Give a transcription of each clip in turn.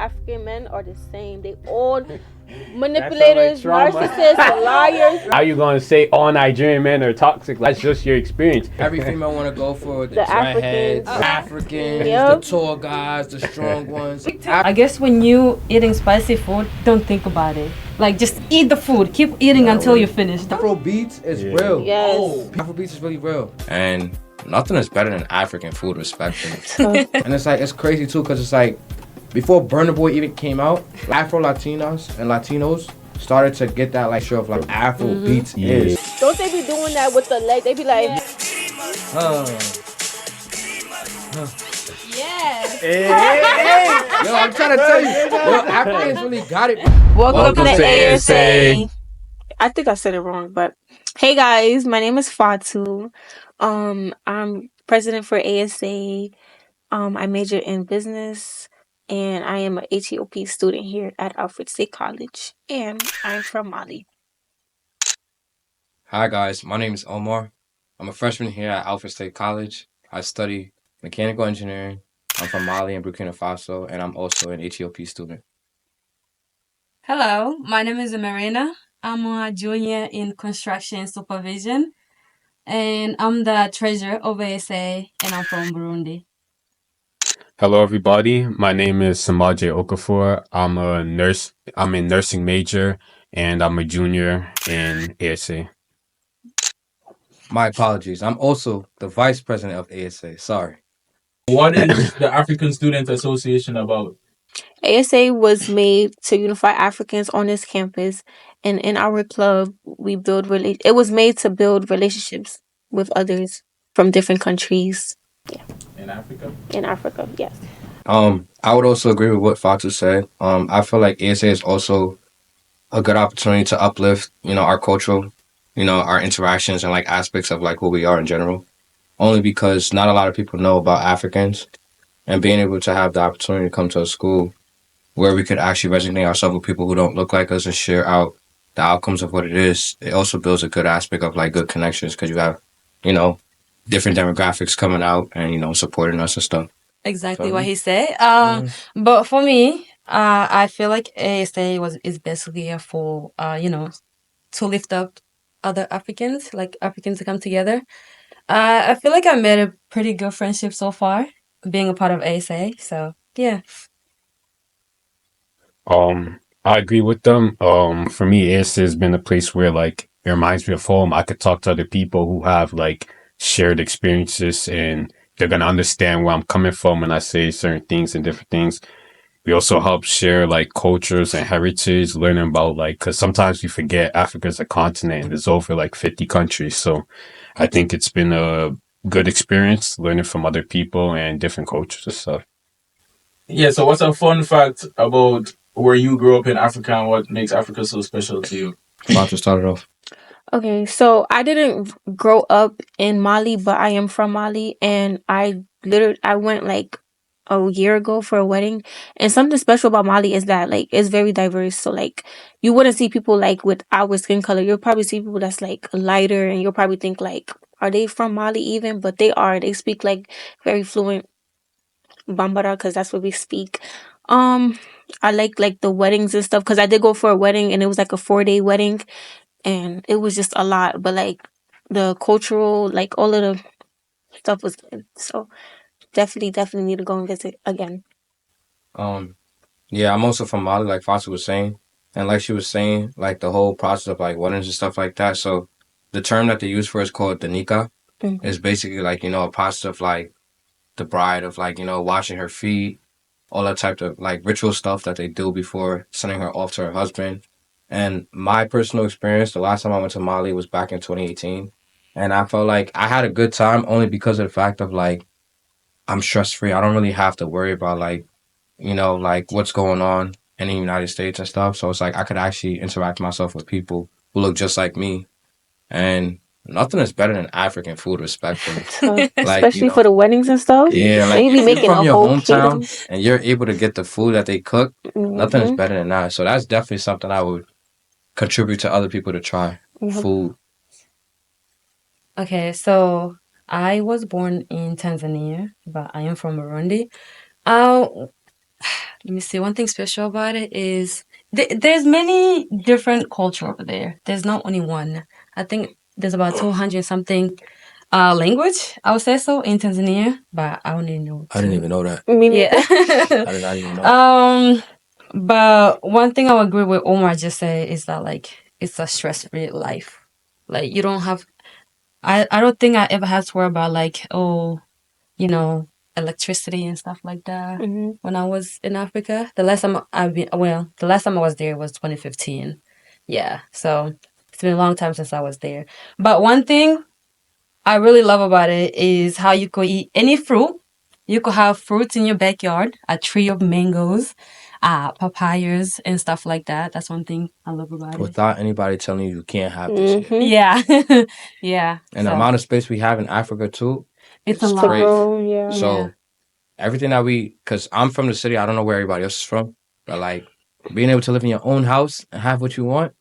African men are the same. They all manipulators, narcissists, liars. How you gonna say all Nigerian men are toxic? That's just your experience. Every female want to go for the Africans. dreadheads, Africans, Yep. the tall guys, the strong ones. I guess when you eating spicy food, don't think about it. Like, just eat the food. Keep eating until you finish. Afro beats is real. Yes. Afro beats is really real. And nothing is better than African food, respectfully. And it's crazy too, because it's like, before Burna Boy even came out, Afro Latinas and Latinos started to get that like show of like Afro beats is. Don't they be doing that with the leg? They be like, Yo, I'm trying to tell you, yo, Africans really got it. Welcome to ASA. I think I said it wrong, but hey guys, my name is Fatu. I'm president for ASA. I major in business, and I am an HEOP student here at Alfred State College, and I'm from Mali. Hi guys, my name is Omar. I'm a freshman here at Alfred State College. I study mechanical engineering. I'm from Mali and Burkina Faso, and I'm also an HEOP student. Hello, my name is Marina. I'm a junior in construction supervision, and I'm the treasurer of ASA, and I'm from Burundi. Hello, everybody. My name is Samaje Okafor. I'm a nurse. I'm a nursing major, and I'm a junior in ASA. My apologies. I'm also the vice president of ASA. Sorry. What is the African Student Association about? ASA was made to unify Africans on this campus, and in our club, we build it was made to build relationships with others from different countries. In Africa? In Africa, yes. I would also agree with what Fatu said. I feel like ASA is also a good opportunity to uplift, our cultural, our interactions and like aspects of like who we are in general. Only because not a lot of people know about Africans, and being able to have the opportunity to come to a school where we could actually resonate ourselves with people who don't look like us and share out the outcomes of what it is. It also builds a good aspect of like good connections because you have, different demographics coming out and, supporting us and stuff. Exactly what he said. But for me, I feel like ASA is basically for to lift up other Africans, like Africans to come together. I feel like I made a pretty good friendship so far, being a part of ASA. So yeah. I agree with them. For me, ASA has been a place where like it reminds me of home. I could talk to other people who have like shared experiences, and they're gonna understand where I'm coming from when I say certain things and different things. We also help share like cultures and heritage, learning about like, because sometimes we forget Africa's a continent and there's over like 50 countries. So I think it's been a good experience learning from other people and different cultures and stuff. Yeah, so what's a fun fact about where you grew up in Africa and what makes Africa so special to you? Fatu started off. Okay, so I didn't grow up in Mali, but I am from Mali, and I went like a year ago for a wedding, and something special about Mali is that like it's very diverse. So like you wouldn't see people like with our skin color. You'll probably see people that's like lighter, and you'll probably think like, are they from Mali even? But they are. They speak like very fluent Bambara because that's what we speak. I like the weddings and stuff because I did go for a wedding and it was like a 4-day wedding and it was just a lot. But like the cultural, like all of the stuff was good. So definitely need to go and visit again. Yeah, I'm also from Mali, like Fatu was saying. And like she was saying, like the whole process of like weddings and stuff like that. So the term that they use for it is called danika. Mhm. It's basically like, a process of like the bride of like, washing her feet, all that type of like ritual stuff that they do before sending her off to her husband. And my personal experience, the last time I went to Mali was back in 2018. And I felt like I had a good time only because of the fact of like, I'm stress free. I don't really have to worry about like, like what's going on in the United States and stuff. So it's like I could actually interact myself with people who look just like me. And nothing is better than African food, respectfully. Especially for the weddings and stuff. Yeah, like Maybe if you're making from a your whole hometown catering. and you're able to get the food that they cook, nothing is Mhm. better than that. So that's definitely something I would contribute to other people to try. Mhm. Food. Okay, so I was born in Tanzania, but I am from Burundi. Uh, let me see. One thing special about it is there's many different culture over there. There's not only one. I think there's about 200 something language. I would say so in Tanzania, but I only know I didn't two. even know that. Me Yeah. neither. I did not even know. But one thing I would agree with Omar just said is that like it's a stress-free life. Like you don't have. I don't think I ever had to worry about like you know, electricity and stuff like that Hmm. when I was in Africa. The last time I was there was 2015. Yeah, so it's been a long time since I was there. But one thing I really love about it is how you could eat any fruit. You could have fruits in your backyard, a tree of mangoes, papayas, and stuff like that. That's one thing I love about it. Without anybody telling you can't have this here. Hmm. Yeah, yeah. And the So amount of space we have in Africa too, it's a it's To lot. crazy. grow, yeah. So everything that because I'm from the city, I don't know where everybody else is from, but like being able to live in your own house and have what you want,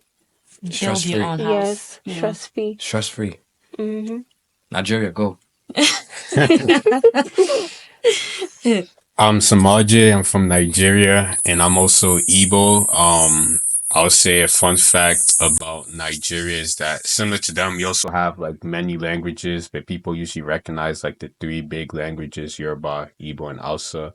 stress Build your free. own house. Yes, Yeah. stress free. Stress free. Hmm. Nigeria, go. I'm Samaje. I'm from Nigeria, and I'm also Igbo. I would say a fun fact about Nigeria is that similar to them, we also have like many languages, but people usually recognize like the three big languages: Yoruba, Igbo, and Hausa.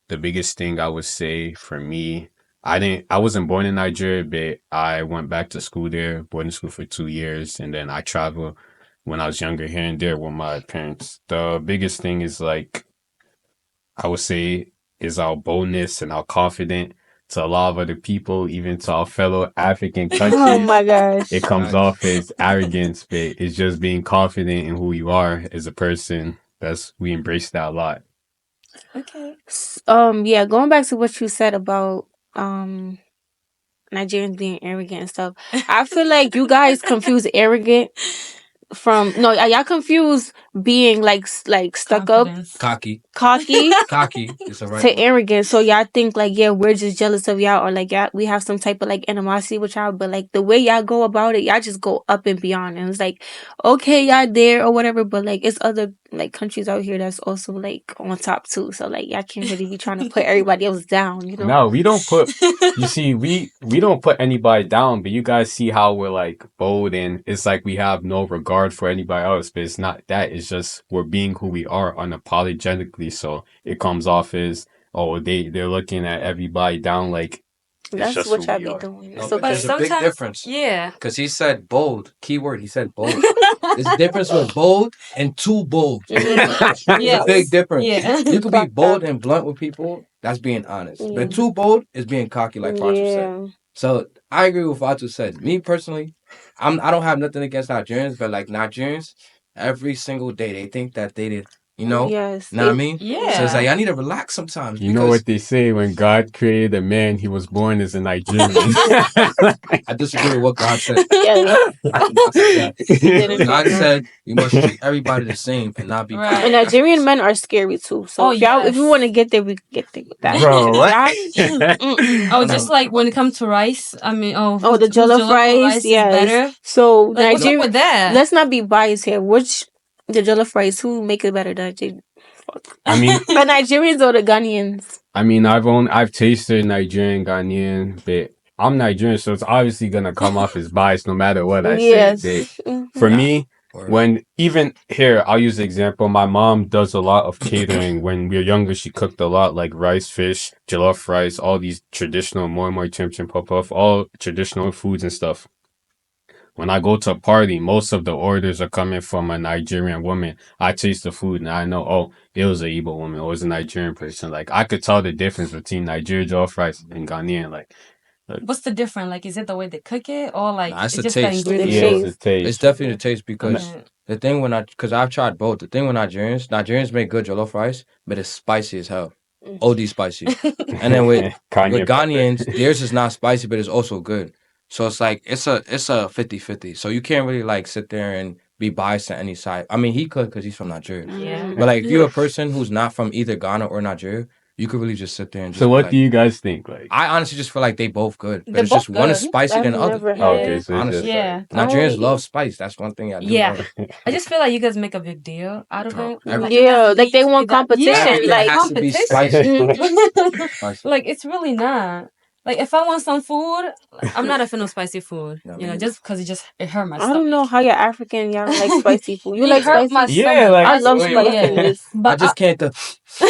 The biggest thing I would say for me, I wasn't born in Nigeria, but I went back to school there, boarding school for 2 years, and then I traveled when I was younger here and there with my parents. The biggest thing is like I would say is our boldness and our confident to a lot of other people, even to our fellow African Oh my countries. It gosh. comes Facts. off as arrogance, but it's just being confident in who you are as a person. We embrace that a lot. Okay. Yeah, going back to what you said about um Nigerians being arrogant and stuff. I feel like you guys confuse arrogant from no, y'all confuse being like stuck up, Confidence. Cocky. cocky Cocky is the right to word. arrogant. So y'all think like yeah, we're just jealous of y'all or like y'all we have some type of like animosity with y'all, but like the way y'all go about it, y'all just go up and beyond. And it's like, okay, y'all there or whatever, but like it's other like countries out here that's also like on top too. So like y'all can't really be trying to put everybody else down, you know? No, we don't put. You see, we don't put anybody down, but you guys see how we're like bold and it's like we have no regard for anybody else. But it's not that. It's just we're being who we are unapologetically. So it comes off as oh they're looking at everybody down like it's That's just who what y'all we be are. doing. No, It's but okay. there's a big sometimes, difference. yeah. Because he said bold. Keyword, he said bold. There's a difference with bold and too bold. There's a Yes. big difference. Yeah. You could be Fucked bold up. and blunt with people. That's being honest. Yeah. But too bold is being cocky, like Fatu said. Yeah. So I agree with Fatu said. Me personally, I don't have nothing against Nigerians, but like Nigerians, every single day they think that they did, Yes. know what I mean? Yeah. So it's like I need to relax sometimes You know because what they say when God created a man, he was born as a Nigerian. I disagree with what God said. Yeah. I did not say that. Didn't say God that. said we must treat everybody the same and not be Right. cocky. And That's Nigerian what men are scary too. So Oh, if y'all, if yes. we want to get there, we can get there with that. Bro, what? Oh, just like when it comes to rice. I mean, Oh, the whose jollof rice, is yes. better? So Like, what's up Nigeria, with that? let's not be biased here. Which the jollof rice, who make it better, the Nigerian? I mean, The Nigerians or the Ghanaians? I've tasted Nigerian, Ghanaian, but I'm Nigerian, so it's obviously gonna come off as biased no matter what I say. Yes. But for Nah. me, Word. when even here, I'll use the example. My mom does a lot of catering. When we were younger, she cooked a lot like rice, fish, jollof rice, all these traditional moi chim chim puff puff, all traditional foods and stuff. When I go to a party, most of the orders are coming from a Nigerian woman. I taste the food and I know, oh, it was a Igbo woman or it was a Nigerian person. Like I could tell the difference between Nigerian jollof rice and Ghanaian. Like What's the difference? Like, is it the way they cook it, or like Nah, it's it's the just the taste. The yeah, it's ingredients? the taste. It's taste. definitely the taste And because Okay. the thing because I've tried both. The thing with Nigerians make good jollof rice, but it's spicy as hell. OD spicy. And then with Kanye pepper. Ghanaians, theirs is not spicy, but it's also good. So it's like it's a 50-50. So you can't really like sit there and be biased to any side. I mean, he could because he's from Nigeria. Yeah. But like if you're a person who's not from either Ghana or Nigeria, you could really just sit there and just So be what like, do you guys think? Like, I honestly just feel like they both good, but They're it's just both one is good. spicy I've than the other. never oh, had okay, it. so it's Honestly, just Yeah. Nigerians Oh, love spice. That's one thing I do Yeah. know. I just feel like you guys make a big deal out of No, it. every- Like, you guys yeah, like need they to be want that- competition. Everything Like, has to be competition. spicy. Spicy. Like, it's really not. Like, if I want some food, I'm not a fan of spicy food. No, You me know, neither. just because it hurt my I stomach. don't know how you're African. Y'all don't like spicy food. You It like hurt my spicy? Yeah, stomach. like- I love Wait, what? spiciness. I But just can't.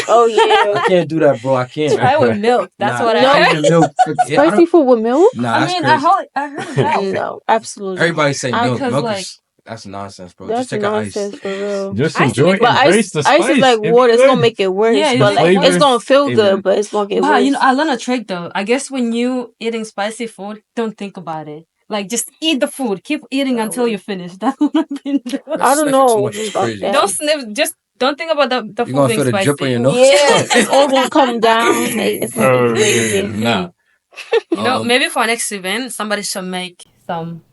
Oh yeah. I can't do that, bro. I can't. try with milk. That's Nah, what I No. not heard. even milk. Yeah, I Spicy don't. food with milk? Nah, I that's mean, crazy. I heard it helps. No, absolutely. Everybody say I- milk. Because, Milk like- is that's nonsense, bro. That's Just take an ice. nonsense for real. just I used to enjoy, make- But embrace the spice. ice is like It's water. It's gonna good. make it worse. Yeah, it's but like like it's water. gonna feel Amen. good, but it's gonna get But worse. you know, I learned a trick though. I guess when you eating spicy food, don't think about it. Like just eat the food. Keep eating until you finish. That's what I've been doing. I don't Sniffing know too much is about crazy. that. Don't sniff. Just don't think about the You're food gonna being feel the spicy. drip on your nose. Yeah, it's all gonna come down. Like it's gonna Oh, be crazy. man. Nah. You know, Um, maybe for next event, somebody should make some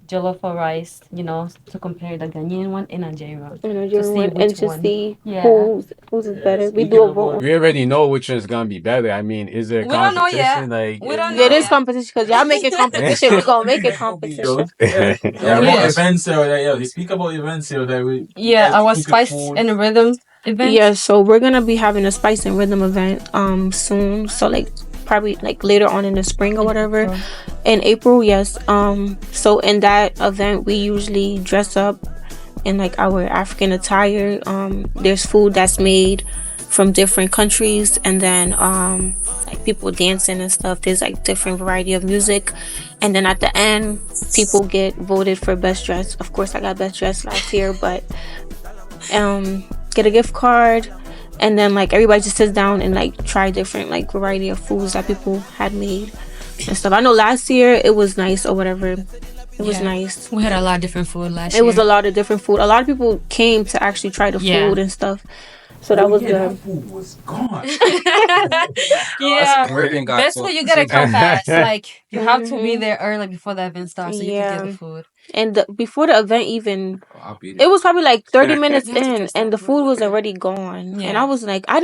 jollof or rice. You know, to compare the Ghanaian one and Nigerian one. You know, To see and which to one. see Yeah. who's is better. We speaking do a of vote. We already know which one's gonna be better. I mean, is there We don't know yet. competition? Like, We don't Yeah, know. it is competition because y'all make it competition. We gonna make it competition. Yeah, Yeah, about Yeah. events here. Yeah, we speak about events here. That we Yeah, our speak of spice food. and rhythm event. Yeah, so we're gonna be having a spice and rhythm event soon. So like probably like later on in the spring or whatever. In April, yes. So in that event we usually dress up in like our African attire. There's food that's made from different countries and then like people dancing and stuff. There's like different variety of music. And then at the end people get voted for best dress. Of course I got best dress last year, but get a gift card and then like everybody just sits down and like try different like variety of foods that people had made and stuff. I know last year it was nice or whatever. It was Yeah. nice. We had a lot of different food last It year. was a lot of different food. A lot of people came to actually try the Yeah. food and stuff. So that was That good. food was gone. Yeah. Caribbean guy Basically, talk. you gotta come fast. Like you have to be Mhm. there early before the event starts, so you can get the Yeah. food. And before the event even, Oh, I'll beat it was probably like 30 minutes You have to in dress and up. the food was already gone. And Yeah. I was like, I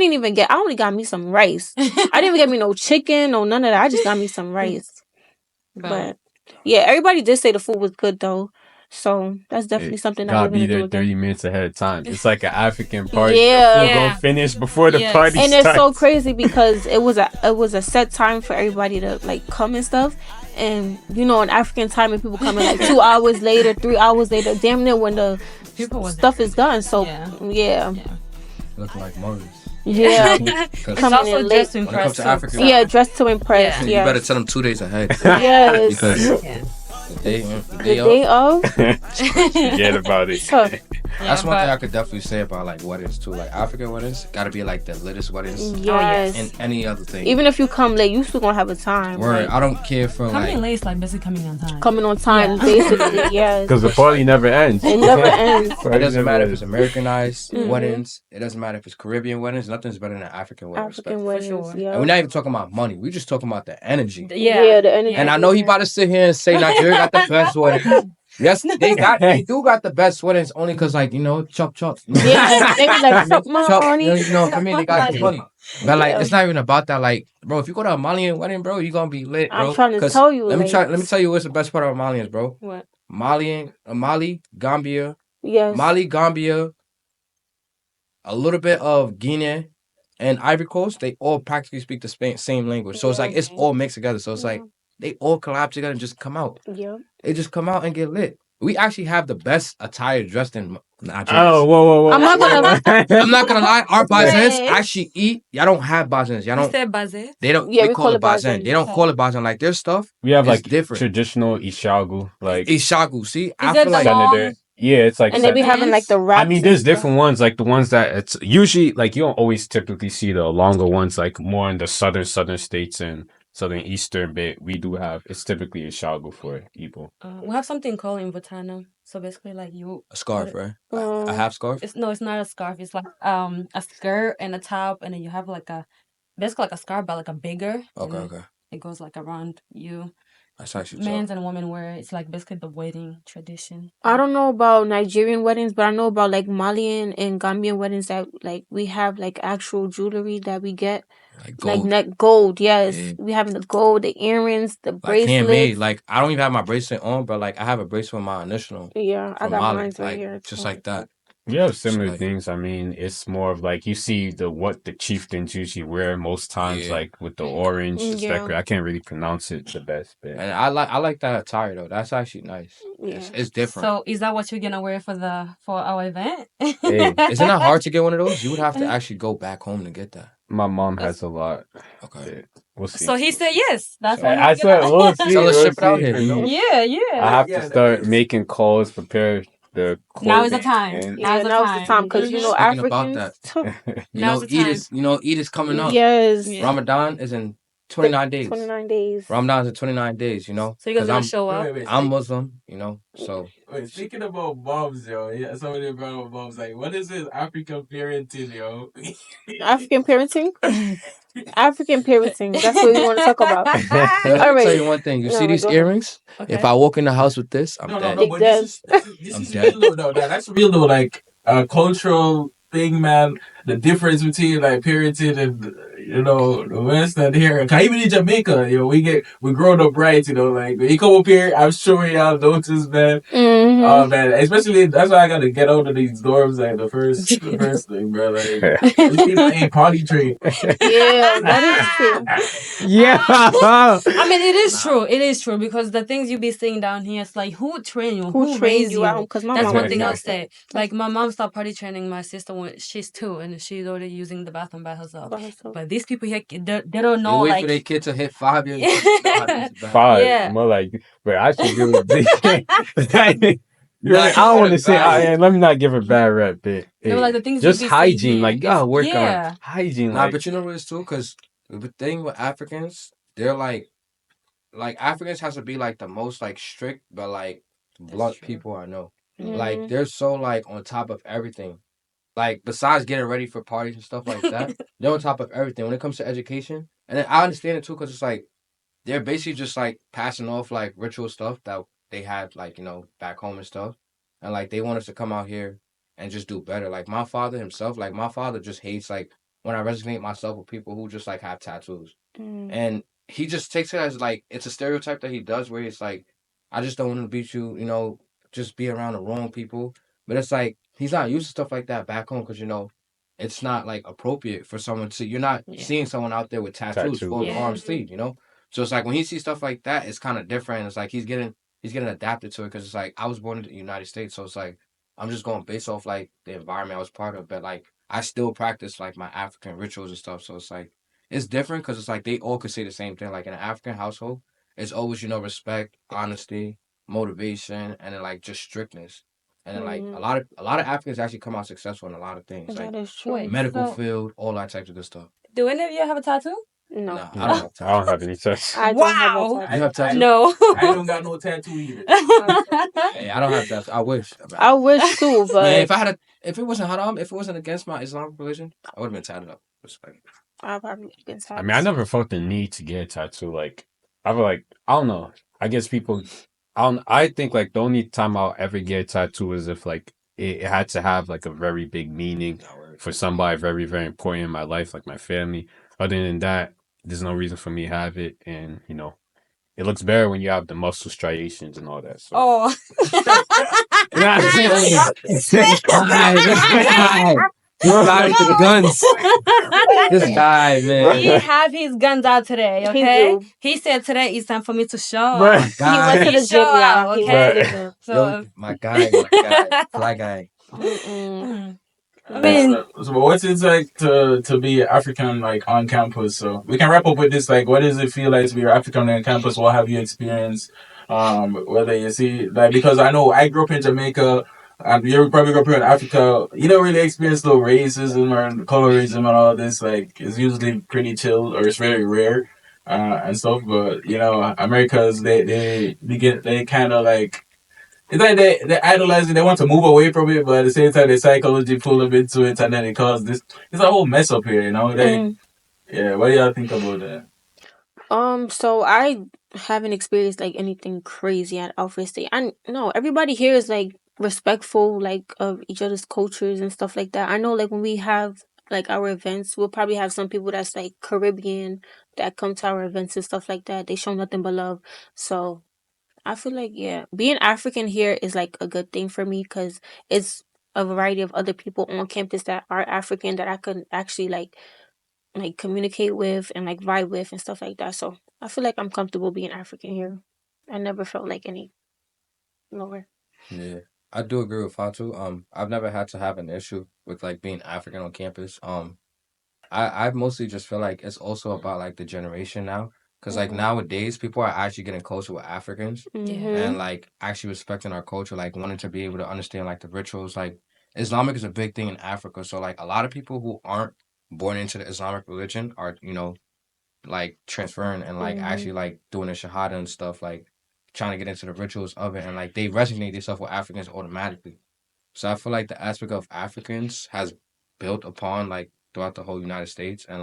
only got me some rice. I didn't even get me no chicken, no none of that. I just got me some rice. But yeah, everybody did say the food was good though. So that's definitely something that we're gotta be gonna do there again. 30 minutes ahead of time. It's like an African party. Yeah. We're Yeah. gonna finish before the Yes. party And starts. it's so crazy because it was a set time for everybody to like come and stuff. And you know, in African time, if people come in like 2 hours later, 3 hours later, damn near when the People was stuff is done. So Yeah. yeah, Looking like Moses. yeah, Because It's Coming also in just to late. when it comes impress to too. Africa, yeah, dressed to impress. Yeah. you Yeah, better tell them 2 days ahead. yes. Because Yeah. the day, the The day day of, of, Forget about it. tough. that's one but- thing I could definitely say about like weddings too. Like African weddings, gotta be like the latest weddings Yes. and any other thing. Even if you come late, you still gonna have a time. Word, Like, I don't care for Coming like late is like basically coming on time. coming on time, Yeah. basically. Yes. Because the party never ends. It never ends. it doesn't matter if it's Americanized Mhm. weddings. It doesn't matter if it's Caribbean weddings. Nothing's better than African weddings. African respectfully. weddings. sure. Yeah. And we're not even talking about money. We're just talking about the energy. Yeah, the energy. And I know he about to sit here and say Nigeria got the best wedding. Yes, they do got the best weddings only because like chop chop. Yeah, they be like, "Suck my Chop, honey." for me they got the money. But like Yeah. it's not even about that. Like, bro, if you go to a Malian wedding, bro, you gonna be lit, bro. I'm trying to 'Cause tell you. Let me like, let me tell you what's the best part about Malians, bro. What? Mali, Gambia, Yes. Mali, Gambia, a little bit of Guinea and Ivory Coast. They all practically speak the same language. So it's like it's all mixed together. So it's like they all collab together and just come out. Yeah. They just come out and get lit. We actually have the best attire dressed in Nigeria. Oh, whoa. I'm not gonna I'm not gonna lie, our bazins Right. actually eat. Y'all don't have bazins. Y'all You don't. said baze? They don't. Yeah, we we call call it it bazin. bazin. They don't call it bazin. Like their stuff. We have It's like different. traditional Ishagu. Like, Ishagu. See, I Is feel that like the long- Senator. Yeah, it's like and they be Senator. having like the wraps. I mean, there's different ones, like the ones that it's usually like you don't always typically see the longer ones, like more in the southern states and southern eastern bit. We do have it's typically a shago for Igbo. We have something called Invotana. So basically, like you, a scarf, right? Um, A half scarf. it's not a scarf. It's like a skirt and a top, and then you have like basically like a scarf, but like a bigger. Okay, and okay. It goes like around you, That's actually men's tough. and women wear. It's like basically the wedding tradition. I don't know about Nigerian weddings, but I know about like Malian and Gambian weddings that like we have like actual jewelry that we get. Like Like gold. neck gold, yes. Yeah. We have the gold, the earrings, the Like handmade. bracelets. Like I don't even have my bracelet on, but like I have a bracelet with my initial Yeah, I from got Mali. mine right Like here just too. like that. We have So similar like things. I mean, it's more of like you see what the chieftains usually wear most times, yeah. like with the orange, it's Yeah, decorated. I can't really pronounce it the best, but And I like that attire though. That's actually nice. yeah. It's different. So is that what you're gonna wear for our event? hey, Isn't that hard to get one of those? You would have to actually go back home to get that. my mom has a lot. Okay. But we'll see. So he said yes. That's So what I he's said we'll gonna. see. tell us We'll ship it out see. here, For you know? me, Yeah, I yeah. have to Yeah, that start is. making calls, prepare the Now is the clothing, time. and Now's Yeah, the now's the time. time because you know Speaking about Africans. that, Now's the time. Eid is coming up. Yes, Yeah. Ramadan is in 29 days. 29 days. Ramadan is in 29 days, you know? So you guys Because gonna show up? Wait. I'm Muslim, you know? So Wait, speaking about bombs, yo, yeah, somebody brought up bombs. Like, what is this African parenting, yo? African parenting. African parenting. That's what we want to talk about. let All me tell right. you one thing. You see All right, these go ahead. earrings? If Okay. I walk in the house with this, I'm No, dead. Big but this dead. is this I'm is dead. real though. No, that's real though. Like a cultural thing, man. The difference between like parenting and the West and here. 'Cause even in Jamaica, we grown up right. Like when you come up here, I'm sure y'all notice, man. Mm-hmm. Oh man, especially that's why I gotta get out of these dorms. Like the first thing, bro. Like these people ain't potty trained. Yeah, that is true. yeah. I mean, it is Nah. true. It is true because the things you be seeing down here, it's like who trained you, Who who trained raised you at home? you. Because my That's mom one was thing I'll like that. say. Like my mom stopped potty training my sister when she's 2 and she's already using the bathroom by herself. By herself. But these people here, they don't They know. wait Like, for their kid to hit 5 years before they know how to use the bathroom. Five, yeah. more like, but I should do it. Nah, I you don't want gotta to say. value. Let me not give a bad rep, but No, like the things you just be seeing hygiene. here. Like, you gotta work on Yeah. hygiene. Nah, Like, but you know what it's too? Because the thing with Africans, they're like Africans has to be like the most like strict but like blunt true. people I know. Like Mm-hmm. they're so like on top of everything. Like besides getting ready for parties and stuff like that, they're on top of everything when it comes to education. And then I understand it too because it's like they're basically just like passing off like ritual stuff that they had like back home and stuff, and like they want us to come out here and just do better. Like my father himself, like my father just hates like when I resonate myself with people who just like have tattoos. Mm. And he just takes it as like it's a stereotype that he does where it's like, I just don't want to beat you, just be around the wrong people. But it's like he's not used to stuff like that back home because it's not like appropriate for someone to. You're not Yeah. seeing someone out there with tattoos, tattoo. full Yeah. arm sleeve. So it's like when he sees stuff like that, it's kind of different. It's like he's getting adapted to it because it's like I was born in the United States, so it's like I'm just going based off like the environment I was part of, but like I still practice like my African rituals and stuff. So it's like it's different because it's like they all could say the same thing. Like in an African household, it's always respect, honesty, motivation, and then like just strictness. And then like Mm. a lot of Africans actually come out successful in a lot of things, like That is true. Wait. medical So, field, all that types of good stuff. do any of you have a tattoo? No, Nah, I No, don't have I don't tattoos. have any touch. I don't have a Wow. tattoo. You have tattoo? No. I don't got no tattoo either. Hey, I don't have tattoos. I wish. I wish too, Man, but if it wasn't haram, if it wasn't against my Islamic religion, I would have been tatted up. Respect. I've probably been I mean, I tats. never felt the need to get a tattoo. Like, I was like, I don't know. I guess people, I don't. I think like the only time I'll ever get a tattoo is if like it had to have like a very big meaning for somebody very very important in my life, like my family. Other than that, there's no reason for me to have it, and it looks better when you have the muscle striations and all that. So. Oh. This guy with the guns. This guy, He man. have his guns out today, He okay? do. He said today it's time for me to show Bruh. up. He went to Guy. the Show gym, y'all. out, He okay? went to the Bruh. gym. So, Yo, my guy, fly guy. Mm-mm. I mean, So what's it like to be African like on campus? So we can wrap up with this. Like, what does it feel like to be African on campus? What have you experienced? Whether you see like because I know I grew up in Jamaica. And you probably grew up here in Africa. You don't really experience no racism or colorism and all this. Like it's usually pretty chill or it's very rare, and stuff. But Americans they kind of like it's like they idolize it. They want to move away from it, but at the same time, their psychology pull them into it, and then it causes this. It's a whole mess up here, They, Mm. yeah. What do y'all think about that? So I haven't experienced like anything crazy at Alfred State. I no, everybody here is like respectful, like of each other's cultures and stuff like that. I know, like when we have like our events, we'll probably have some people that's like Caribbean that come to our events and stuff like that. They show nothing but love. So I feel like yeah, being African here is like a good thing for me because it's a variety of other people on campus that are African that I could actually like communicate with and like vibe with and stuff like that. So I feel like I'm comfortable being African here. I never felt like any lower. Yeah, I do agree with Fatu. I've never had to have an issue with like being African on campus. I mostly just feel like it's also about like the generation now, because like Mhm. nowadays people are actually getting closer with Africans Mhm. and like actually respecting our culture, like wanting to be able to understand like the rituals. Like Islamic is a big thing in Africa, so like a lot of people who aren't born into the Islamic religion are like transferring and like Mhm. actually like doing the shahada and stuff, like trying to get into the rituals of it, and like they resonate themselves with Africans automatically. So I feel like the aspect of Africans has built upon like throughout the whole United States, and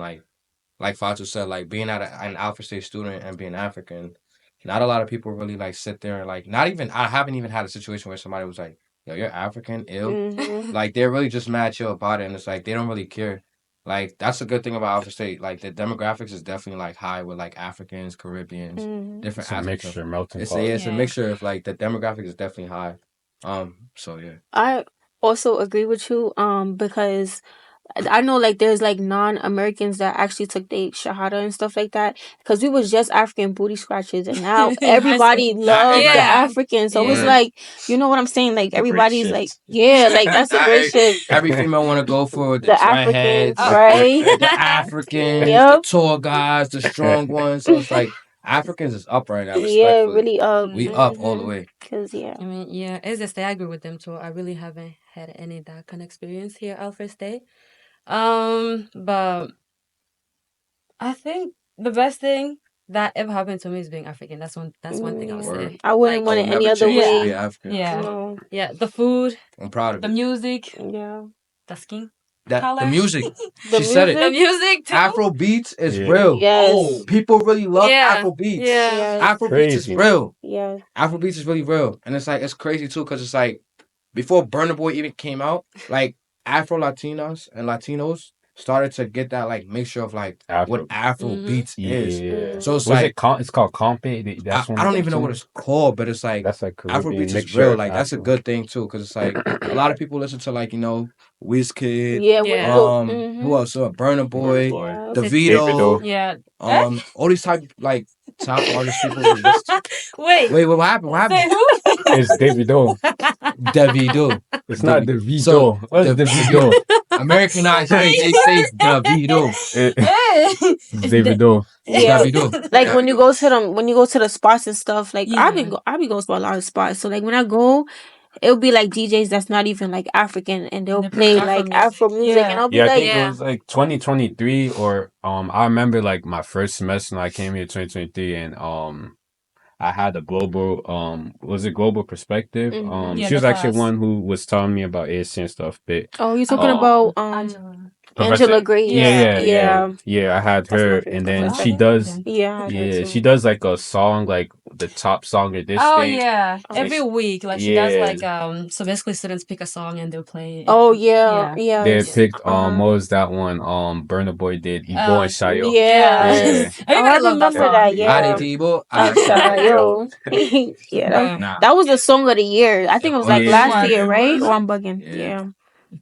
like Fatu said, like being an Alpha State student and being African, not a lot of people really like sit there and like not even I haven't even had a situation where somebody was like, "Yo, you're African, ill." Mhm. Like they're really just mad chill about it, and it's like they don't really care. Like that's a good thing about Alpha State. Like the demographics is definitely like high with like Africans, Caribbeans, Mhm. different It's a aspects of. mixture, melting It's a, pot. yeah, it's a Yeah. mixture of like the demographic is definitely high. So yeah. I also agree with you because I know like there's like non-Americans that actually took the shahada and stuff like that because we was just African booty scratchers and now I see. everybody loves the Yeah. Africans. So it's Yeah. Word. like you know what I'm saying? Like It's a great everybody's like shift. yeah, like that's a great shit. Every female want to go for the The Africans, dreadheads, Oh. right? the Africans, the Yep. tall guys, the strong ones. So it's like Africans is up right now, Yeah, respectfully. really up. We Mhm. up all the Mhm. way. Cause yeah. I mean, yeah, as I say, I agree with them too. I really haven't had any that kind of experience here at Alfred State. But I think the best thing that ever happened to me is being African. That's one thing I'll Word. say. I wouldn't Like, I want will it any never other change to yeah, be way. African. yeah, No. yeah. The food, I'm proud of the it. music, Yeah. the skin That the color, music. The She said it. the music. music too. Afro beats is Yeah, real. Oh, Yes. People really love Yeah, Afro beats. yeah. Yes. Afro beats is crazy. real. Yes. Afro beats is really real, and it's like it's crazy too because it's like before Burna Boy even came out, like Afro Latinos and Latinos started to get that like mixture of like what Afro. Afro Mhm. beats is. Yeah. So Mhm. it's Was it like It's called Compe? I, That's one I of don't them even know what too. it's called, but it's like That's like Afro beats Caribbean is mixture real. of Like that's a Afro. good thing too, because it's like a lot of people listen to like Wizkid, Yeah, when you Yeah. go. who Mhm. else? Burna Burna Boy, Boy. Yes. Davido. Davido, Yeah. Eh? all these type like top artist people who listen. Wait. Wait, what happened? What Say happened? who? It's Davido. Davido. It's not So Davido. What's Davido. Davido? Americanized Wait. fake. They say Davido. It- Hey. it's It's the. Davido. Yeah. Davido. Like when you go to the spots and stuff, like Yeah. I be going to a lot of spots. So like when I go, it'll be like DJs that's not even like African and And they'll they play play Afro like music. Afro music and Yeah. I'll be Yeah, I like think it Yeah. was like 2023 or I remember like my first semester when I came here 2023 and I had a global was it global perspective? mhm. Yeah. She The was actually class. one who was telling me about ASC and stuff, but Oh, you're talking um about Angela. Angela Professor, yeah, Grace. yeah, Yeah. yeah, Yeah. yeah. I had That's my her, favorite and then Oh, she professor. okay. does, Then. Yeah, I had her yeah, she too. does like a song, like the top song of this Oh thing. yeah. Oh, And Every she, week, like she does yeah, like so basically students pick a song and they'll play it. oh yeah, Yeah. they Yeah. yes. picked what Uh-huh. was that one? Burna Boy did Ebo and Shayo. Yeah. Yeah, Yes. Oh, I Everybody loves that remember yeah, song. that. yeah. Adi Yeah. Tebow. Yo, Ashayo. Yeah, But Nah. that was the song of the year. I think it was Oh like yeah, it last yeah, was. year, it right? was. Or I'm bugging. Yeah, Yeah.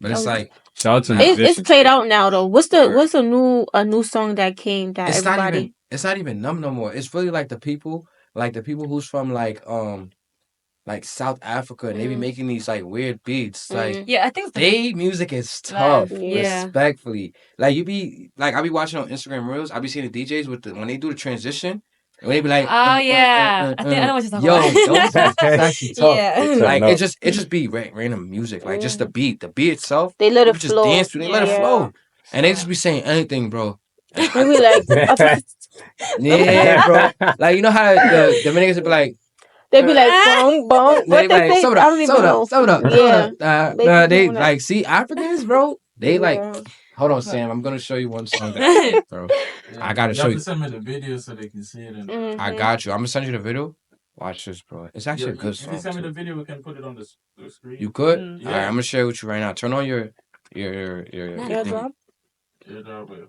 but That it's was, like shout out to now. it's musicians. played out now though. Word. What's a new song that came that everybody It's not even numb no more. It's really like the people who's from like South Africa, and they be mm, making these like weird beats. Like mm, Yeah, I think it's the they music is left. tough, yeah. Yeah. respectfully. Like you be like I be watching on Instagram Reels. I be seeing the DJs with when they do the transition, and they be like, Oh yeah. I think I know what you're talking yo, those about. beats is actually tough. They Yeah. turn Like up. it just be random music, like just Yeah. the beat itself. They let You it could just flow. dance to, they let it Yeah. Yeah. flow, and they just be saying anything, bro. And They I, be like yeah, bro. Like you know how the Dominicans would be like, they be like bum bum. they What be they like say? I soda, don't even soda, know. soda, Yeah. soda. They be They doing that. like see Africans, bro. They like Yeah. Hold on, Sam. I'm gonna show you one song, that, bro. Yeah, I gotta you show have you. to send me the video so they can see it. And I got you. I'm gonna send you the video. Watch this, bro. It's actually a good if you song send me the too. video, we can put it on the screen. You could? Mm. All right, I'm gonna share it with you right now. Turn on your thingy. Airdrop. Airdrop.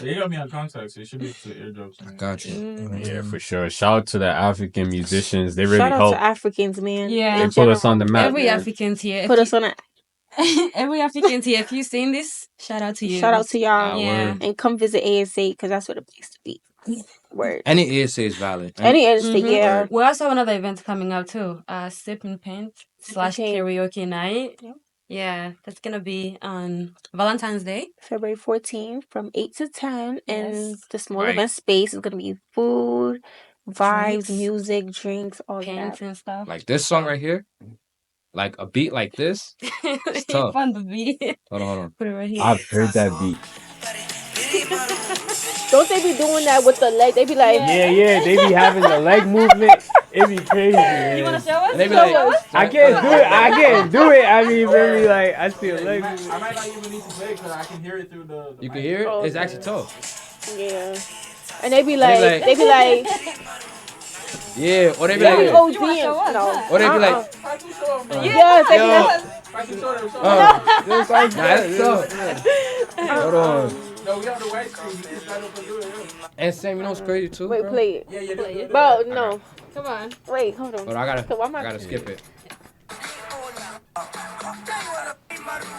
They got me on contacts, so you should be able to airdrop I something. got you. Yeah, for sure. Shout out to the African musicians. They really Shout out help. to Africans, man. Yeah. They in put us on the general. map. Every Yeah. African's here. Put us on a Every African's here. If you've seen this, shout out to you. shout out to y'all. Yeah. And come visit ASA because that's where the place to be. Word. Any ESA is valid. Any industry, Mhm. yeah. We also have another event coming up too. Sip and Paint / Paint. karaoke night. Yep. Yeah, that's gonna be on Valentine's Day. February 14th from 8 to 10 in Yes. the small Right. event space. It's going to be food, vibes, Drinks. music, drinks, all of Paints that. and stuff. Like this song right here, like a beat like this. It's tough. Fun to be. Hold on. Put it right here. I've heard that beat. Don't they be doing that with the leg? They be like, Yeah, they be having the leg movement. It be crazy, You wanna man. show us? And they be Show like, us. I can't do it. I can't do it. I mean, really, like, I see a leg I movement. might not even need to play because I can hear it through the you can mic. hear it. Oh, It's okay. actually tough. yeah. And they be like- like, they be like, Yeah, or they be they be like, OG You wanna show us? and no. or they be like, If I can show them, Yes, they be Yo. like, if I can show them, show oh, Just like nah, that's tough. Hold on. them. No, we have the white screen. You can stand up and do it. And Sam, you know what's crazy too, wait, bro? play it. Yeah, yeah, Bro, no. Come on. Wait, hold on. Hold on, I So why am I- gotta skip it.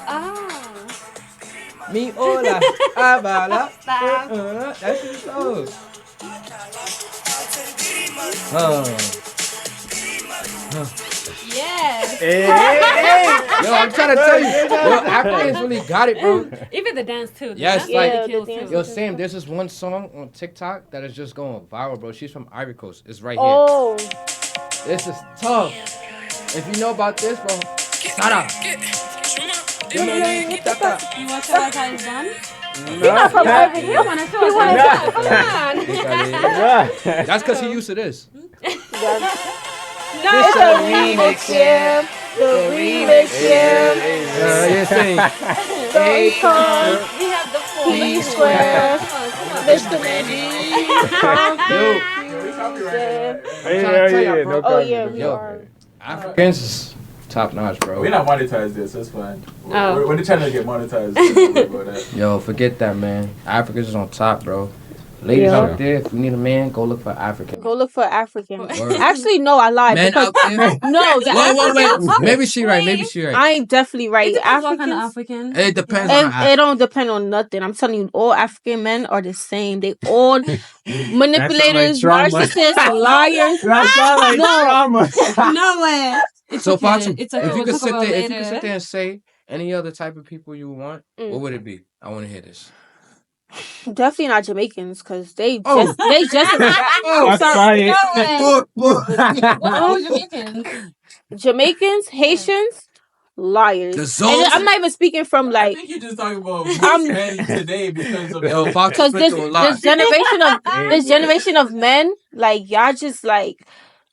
Ah. Me hola, abala. That's the song. Yes. Yo, I'm trying to tell you, yo, Africans really got it, bro. Even the dance too. The Yes, dance like- really kills Yeah, the too. dance. Yo, Sam, there's this one song on TikTok that is just going viral, bro. She's from Ivory Coast. It's right here. Oh, This is tough. If you know about this, bro, Sarah. You want to show us how it's done? he's not from Ivory. You want to show us how it's done? Come on. That's because he used to this. No, it's a remix, yeah. The remix, yeah. You're saying, Hey, come, We have the full. P square, Mr. yo, No Oh, yeah, we Yo. are. Africans is top notch, bro. We're not monetized this. That's fine. Oh. We're trying to get monetized. Don't worry about that. Yo, forget that, man. Africans is on top, bro. Ladies Yeah. out there, if you need a man, go look for African. Go look for African. Word. Actually, no, I lied. Men because out there. no, the Africans, Wait. Maybe she right. Maybe she right. I ain't definitely right. It depends what kind of Africans, African. It depends on it don't depend on nothing. I'm telling you, all African men are the same. They all manipulators, trauma. narcissists, liars. No. No way. It's So, okay. Fatu, It's okay. if you We'll could talk sit about there, it if you could sit later. there and say any other type of people you want, Mm. what would it be? I want to hear this. Definitely not Jamaicans, because they Oh. just they just Oh, sorry. No way. What Oh. was Jamaicans? Jamaicans, Haitians, liars. The And Zoes. I'm not even speaking from I like think you're just talking about I'm- men today because of Yo, Fox because spit through a lot. this generation of men, like y'all just like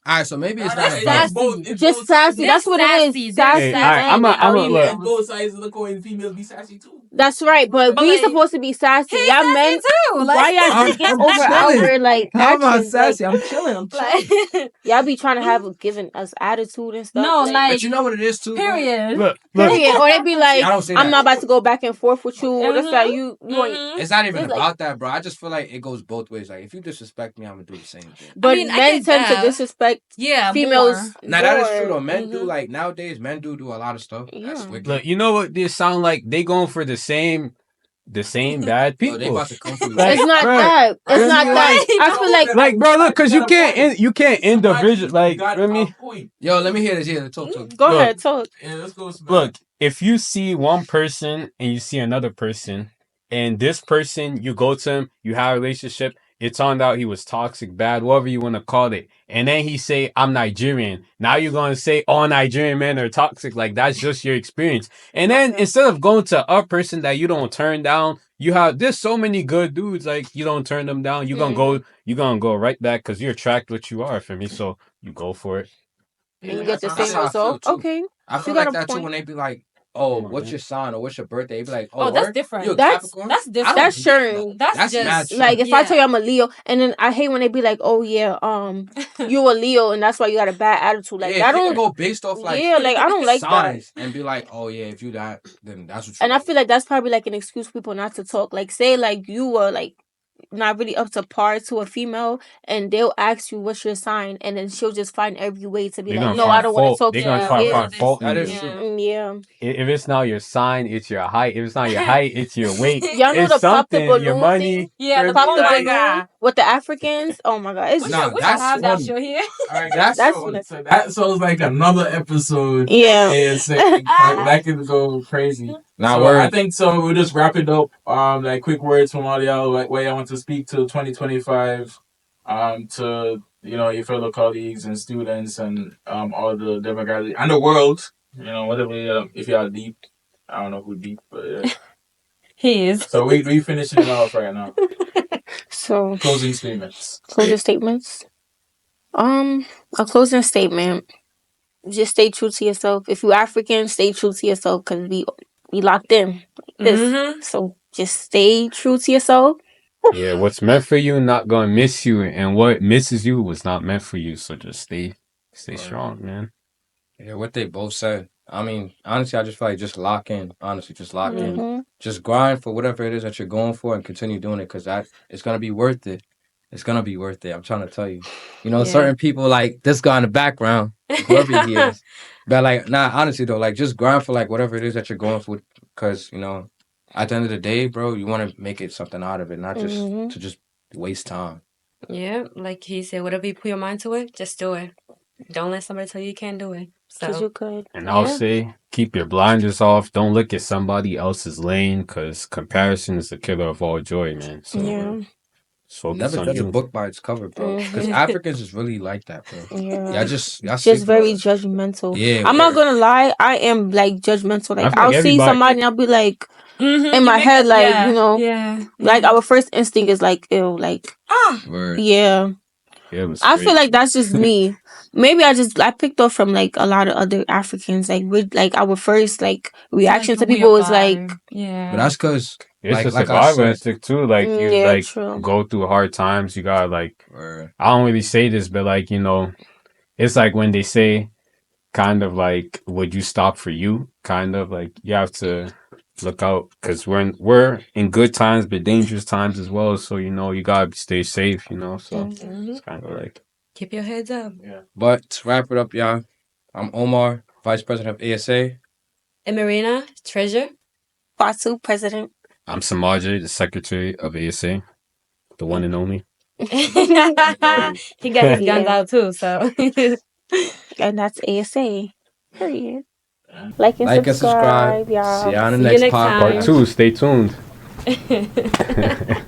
All right, so maybe it's Nah, not it's about. both- it's just both sides. sassy. That's what it sassy. is. They're Sassy. Hey, alright, and I'm a females. look. And both sides of the coin, females be sassy too. That's right, but But, we like, supposed to be sassy. He's Y'all sassy men, too. why y'all I'm- taking I'm over chilling. our like I'm not actions? sassy. I'm chilling. Like, Y'all be trying to have a giving us attitude and stuff. no, like, But you know what it is too. bro? period. Look. period. Or they be like, I don't say I'm that. not about to go back and forth with you. Or that's Mhm. like you want. Mhm. It's not even It's like- about that, bro. I just feel like it goes both ways. Like if you disrespect me, I'm gonna do the same thing. But mean, I men get tend that. to disrespect Yeah, females. more. Now that is true more. though. Men do Mhm. like nowadays. Men do a lot of stuff. That's Yeah. wicked. Look, you know what they sound like? They going for the same bad Yo, they people. about to come for you. Like, It's not bro, that. It's really, not that. like- I feel like Like, bro, look, cause you can't individual like. got Let a me point. Yo, let me hear this. Yeah, talk. go Look. ahead, talk. Yeah, let's go. Smack. look. If you see one person and you see another person, and this person you go to him, you have a relationship. It turned out he was toxic, bad, whatever you want to call it. And then he say, I'm Nigerian. Now you're going to say all Nigerian men are toxic. Like, that's just your experience. And then instead of going to a person that you don't turn down, there's so many good dudes, like, you don't turn them down. You're going to go right back because you're attracted what you are for me. So you go for it. And you get the That's same how I feel, result. too. Okay. I feel You got like a that too point. when they be like, oh, Come on, what's man. your sign or what's your birthday? You'd be like, oh, Oh, that's word? You a different. That's Capricorn? That's I don't different. that's believe in sure. that. That's That's mad just Like shit. if I tell you yeah. I'm a Leo, and then I hate when they be like, "Oh yeah, you a Leo, and that's why you got a bad attitude." Like Yeah, that people don't. go based off like Yeah, like I don't like that. signs and be like, oh yeah, if you that, then that's what you And I are. feel like that's probably like an excuse for people not to talk. Like say like you were like not really up to par to a female, and they'll ask you what's your sign, and then she'll just find every way to be They're like, gonna no, I find don't want to fault. talk They're to gonna you. Yeah, try to Yeah, find fault in That you. is true. yeah. Yeah. If it's not your sign, it's your height. If it's not your height, it's your weight. Y'all know It's the pop the something. Your balloon thing? money. Yeah, Your the Pop oh the my like. balloon god. with the Africans. Oh my god, it's Nah, We should that's have that funny. show here. All right, That's that's funny. so that sounds like another episode. yeah. ASA. That could go crazy. Nah, So I word. think so. We'll just wrap it up. Like quick words from all y'all. Like way I want to speak to 2025. To your fellow colleagues and students and all the demographic and the world. Whatever. If y'all deep, I don't know who deep, but He is. so we finishing it off right now. So Closing statements. closing statements. A closing statement. Just stay true to yourself. If you African, stay true to yourself because we locked in like this. Mm-hmm. So just stay true to yourself. Yeah, what's meant for you not gonna miss you, and what misses you was not meant for you. So just stay Word. strong, man. Yeah, what they both said. I mean, honestly, I just feel like just lock in. Honestly, just lock in. Mm-hmm. Just grind for whatever it is that you're going for and continue doing it because that it's gonna be worth it. It's gonna be worth it. I'm trying to tell you. Yeah. Certain people like this guy in the background, whoever he is. But like, nah, honestly though, like just grind for like whatever it is that you're going for because, at the end of the day, bro, you want to make it something out of it, not just Mm-hmm. to just waste time. Yeah, like he said, whatever you put your mind to it, just do it. Don't let somebody tell you can't do it. Because So you could. And I'll yeah. say, keep your blinders off. Don't look at somebody else's lane, because comparison is the killer of all joy, man. So Yeah. just focus Never on judge a you. book by its cover, bro. Because Mm-hmm. Africans is really like that, bro. Yeah. Y'all Just sleep very on. judgmental. Yeah, I'm not word. gonna lie, I am like judgmental. I Like feel like I'll see everybody. somebody and I'll be like Mm-hmm. in You my make head, it, like, yeah. like our first instinct is like, ew, like Ah. Word. yeah. Yeah, it was I feel great. like that's just me. Maybe I picked up from like a lot of other Africans. Like we like our first like reaction Like to the way people of was like, vibe. Yeah. But that's because, It's a like I survival said, instinct too. Like you yeah, like true. go through hard times. You gotta like. word. I don't really say this, but like it's like when they say, kind of like, would you stop for you? Kind of like you have to look out because we're in good times, but dangerous times as well. So you gotta stay safe. So Mm-hmm. it's kind of like. Keep your heads up. Yeah. But to wrap it up, y'all, I'm Omar, Vice President of ASA. And Marina, treasure. Fatu president. I'm Samaje, the secretary of ASA, the one and only. He got his guns Yeah. out too, so And that's ASA. Period. Yeah. Like and Like and subscribe. subscribe, See y'all. y'all in the see you next next podcast. Part time. 2, stay tuned.